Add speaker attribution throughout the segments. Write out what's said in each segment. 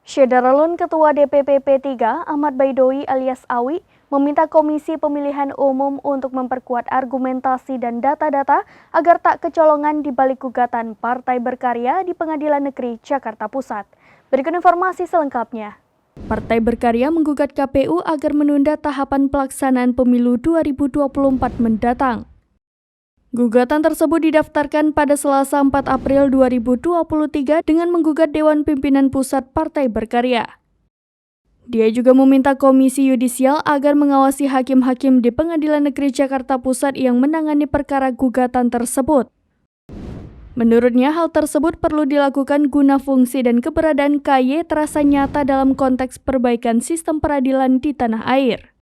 Speaker 1: Syederalun Ketua DPP P3 Ahmad Baidowi alias Awi meminta Komisi Pemilihan Umum untuk memperkuat argumentasi dan data-data agar tak kecolongan di balik gugatan Partai Berkarya di Pengadilan Negeri Jakarta Pusat. Berikut informasi selengkapnya. Partai Berkarya menggugat KPU agar menunda tahapan pelaksanaan pemilu 2024 mendatang. Gugatan tersebut didaftarkan pada Selasa 4 April 2023 dengan menggugat Dewan Pimpinan Pusat Partai Berkarya. Dia juga meminta Komisi Yudisial agar mengawasi hakim-hakim di Pengadilan Negeri Jakarta Pusat yang menangani perkara gugatan tersebut. Menurutnya, hal tersebut perlu dilakukan guna fungsi dan keberadaan KY terasa nyata dalam konteks perbaikan sistem peradilan di tanah air.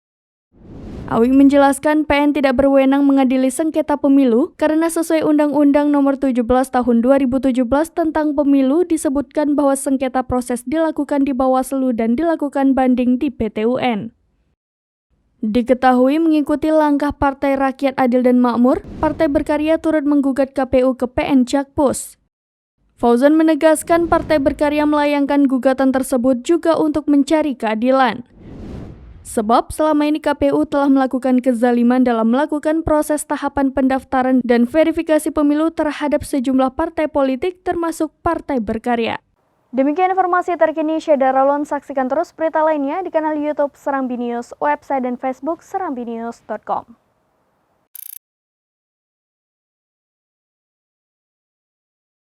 Speaker 1: Awi menjelaskan PN tidak berwenang mengadili sengketa pemilu karena sesuai Undang-Undang Nomor 17 Tahun 2017 tentang Pemilu disebutkan bahwa sengketa proses dilakukan di Bawaslu dan dilakukan banding di PT UN. Diketahui mengikuti langkah Partai Rakyat Adil dan Makmur, Partai Berkarya turut menggugat KPU ke PN Jakpus. Fauzan menegaskan Partai Berkarya melayangkan gugatan tersebut juga untuk mencari keadilan. Sebab selama ini KPU telah melakukan kezaliman dalam melakukan proses tahapan pendaftaran dan verifikasi pemilu terhadap sejumlah partai politik termasuk Partai Berkarya. Demikian informasi terkini Syederalun, saksikan terus berita lainnya di kanal YouTube Serambi News, website dan Facebook serambinews.com.